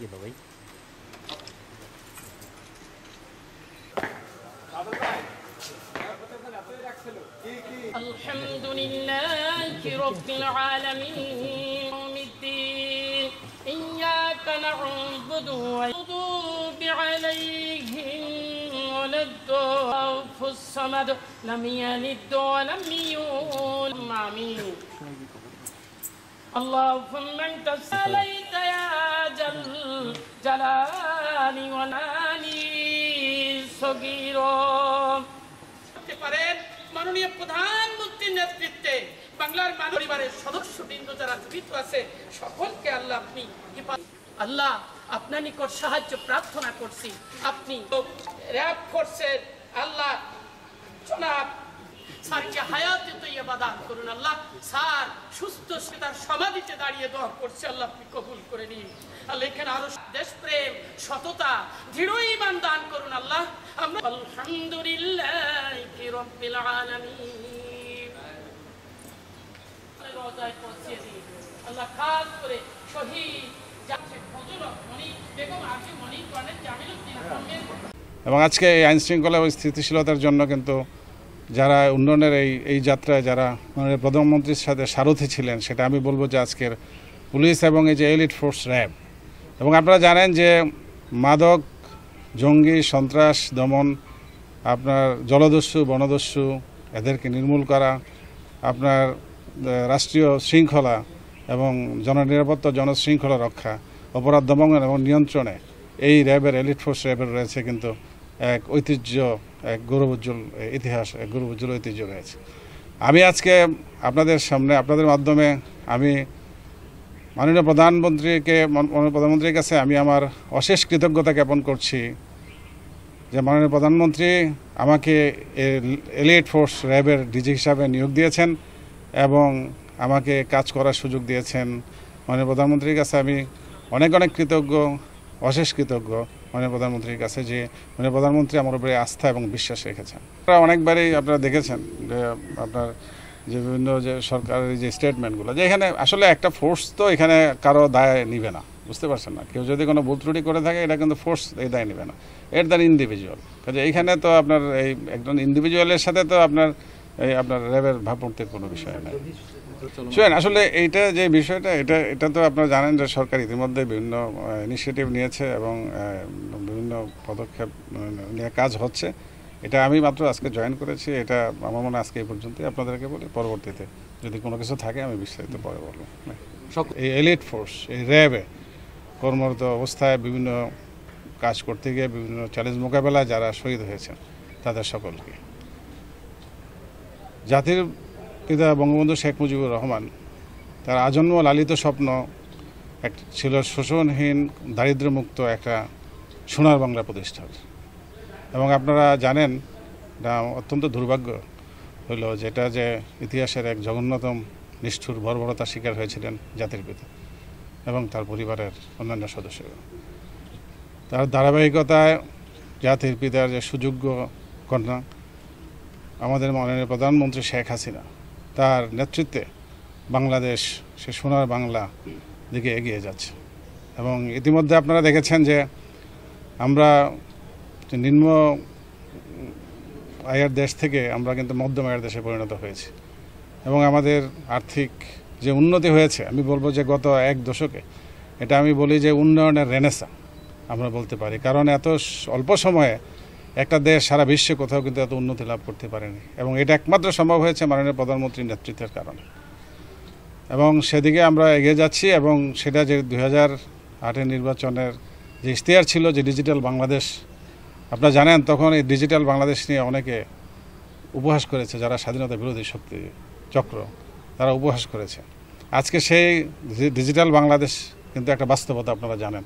গেল ভাই। আলহামদুলিল্লাহি রাব্বিল আলামিন মিদ্দিন ইয়্যাকা না'বুদু ওয়া নাস্তাঈনু আলাইহিম ওয়ালাদ-দাল্লিন সামাদ লাম ইয়ালিদ ওয়া লাম ইউলাদ আমিন আল্লাহুম্মা আনতা সালাইতা ইয়া জালালি ওয়া নানি সগীরা পারেন। মাননীয় প্রধানমন্ত্রীর নেতৃত্বে বাংলার পরিবারের সদস্যবৃন্দ যারা জীবিত আছে সকলকে আল্লাহ আপনি আল্লাহ আপনার নিকট সাহায্য প্রার্থনা করছি। আপনি র‍্যাব ফোর্সের আল্লাহ জনাব স্যারকে হায়াতে তৈয়বা দান করুন। আল্লাহ স্যার সুস্থ তার সমাধিতে দাঁড়িয়ে দোয়া করছে, আল্লাহ আপনি কবুল করে নিন। আল্লাহ এখানে আরো দেশপ্রেম, সততা, দৃঢ় ঈমান দান করুন। আল্লাহ আমরা আলহামদুলিল্লাহি রাব্বিল আলামিন রোজায় পৌঁছে দিন। আল্লাহ খাস করে শহীদ যাচ্ছে ফজল মনি বেগম আজু মনি কোয়ানের জামিলউদ্দিন আহমেদ। এবং আজকে এই আইন শৃঙ্খলা ও স্থিতিশীলতার জন্য কিন্তু যারা উন্নয়নের এই যাত্রায় যারা প্রধানমন্ত্রীর সাথে সারথি ছিলেন, সেটা আমি বলবো যে আজকের পুলিশ এবং এই যে এলিট ফোর্স র্যাব। এবং আপনারা জানেন যে মাদক, জঙ্গি, সন্ত্রাস দমন, আপনার জলদস্যু, বনদস্যু এদেরকে নির্মূল করা, আপনার রাষ্ট্রীয় শৃঙ্খলা এবং জননিরাপত্তা, জনশৃঙ্খলা রক্ষা, অপরাধ দমন এবং নিয়ন্ত্রণে এই র্যাবের, এলিট ফোর্স র্যাবের রয়েছে কিন্তু এক ঐতিহ্য, এক গৌরবোজ্জ্বল ইতিহাস, এক গৌরবোজ্জ্বল ঐতিহ্য রয়েছে। আমি আজকে আপনাদের সামনে, আপনাদের মাধ্যমে আমি মাননীয় প্রধানমন্ত্রীর কাছে আমি আমার অশেষ কৃতজ্ঞতা জ্ঞাপন করছি যে মাননীয় প্রধানমন্ত্রী আমাকে এলিট ফোর্স র্যাবের ডিজি হিসাবে নিয়োগ দিয়েছেন এবং আমাকে কাজ করার সুযোগ দিয়েছেন। মাননীয় প্রধানমন্ত্রীর কাছে আমি অনেক কৃতজ্ঞ, অশেষ কৃতজ্ঞ মাননীয় প্রধানমন্ত্রীর কাছে যে মাননীয় প্রধানমন্ত্রী আমার উপরে আস্থা এবং বিশ্বাস রেখেছেন। আপনারা অনেকবারই আপনারা দেখেছেন যে আপনার যে বিভিন্ন যে সরকারের যে স্টেটমেন্টগুলো, যে এখানে আসলে একটা ফোর্স তো এখানে কারো দায় নিবে না, বুঝতে পারছেন না? কেউ যদি কোনো ভুল ত্রুটি করে থাকে এটা কিন্তু ফোর্স এই দায় নেবে না, এর দ্বারা ইন্ডিভিজুয়াল। কাজে এইখানে তো আপনার এই একজন ইন্ডিভিজুয়ালের সাথে তো আপনার র্যাবের ভাবমূর্তির কোনো বিষয় নেই। শুনেন, আসলে এইটা যে বিষয়টা এটা তো আপনারা জানেন যে সরকার ইতিমধ্যে বিভিন্ন ইনিশিয়েটিভ নিয়েছে এবং বিভিন্ন পদক্ষেপ নিয়ে কাজ হচ্ছে। এটা আমি মাত্র আজকে জয়েন করেছি, এটা আমার মনে আজকে এই পর্যন্তই আপনাদেরকে বলি। পরবর্তীতে যদি কোনো কিছু থাকে আমি বিস্তারিত পরে বলবো। এই এলিট ফোর্স, এই র্যাবে কর্মরত অবস্থায় বিভিন্ন কাজ করতে গিয়ে বিভিন্ন চ্যালেঞ্জ মোকাবেলায় যারা শহীদ হয়েছেন তাদের সকলকে, জাতির পিতা বঙ্গবন্ধু শেখ মুজিবুর রহমান তার আজন্ম লালিত স্বপ্ন ছিল শোষণহীন, দারিদ্র্যমুক্ত একটা সোনার বাংলা প্রতিষ্ঠার। এবং আপনারা জানেন এটা অত্যন্ত দুর্ভাগ্য হলো যেটা যে ইতিহাসের এক জঘন্যতম নিষ্ঠুর বর্বরতার শিকার হয়েছিলেন জাতির পিতা এবং তার পরিবারের অন্যান্য সদস্যরা। তার ধারাবাহিকতায় জাতির পিতার যে সুযোগ্য কন্যা আমাদের মাননীয় প্রধানমন্ত্রী শেখ হাসিনা, তার নেতৃত্বে বাংলাদেশ সে সোনার বাংলা দিকে এগিয়ে যাচ্ছে। এবং ইতিমধ্যে আপনারা দেখেছেন যে আমরা নিম্ন আয়ের দেশ থেকে আমরা কিন্তু মধ্যম আয়ের দেশে পরিণত হয়েছি এবং আমাদের আর্থিক যে উন্নতি হয়েছে, আমি বলবো যে গত এক দশকে এটা আমি বলি যে উন্নয়নের রেনেসা আমরা বলতে পারি। কারণ এত অল্প সময়ে একটা দেশ সারা বিশ্বে কোথাও কিন্তু এত উন্নতি লাভ করতে পারেনি এবং এটা একমাত্র সম্ভব হয়েছে মাননীয় প্রধানমন্ত্রীর নেতৃত্বের কারণে। এবং সেদিকে আমরা এগিয়ে যাচ্ছি এবং সেটা যে 2008 নির্বাচনের যে ইশতেহার ছিল যে ডিজিটাল বাংলাদেশ, আপনারা জানেন তখন এই ডিজিটাল বাংলাদেশ নিয়ে অনেকে উপহাস করেছে, যারা স্বাধীনতা বিরোধী শক্তি চক্র তারা উপহাস করেছে। আজকে সেই ডিজিটাল বাংলাদেশ কিন্তু একটা বাস্তবতা, আপনারা জানেন।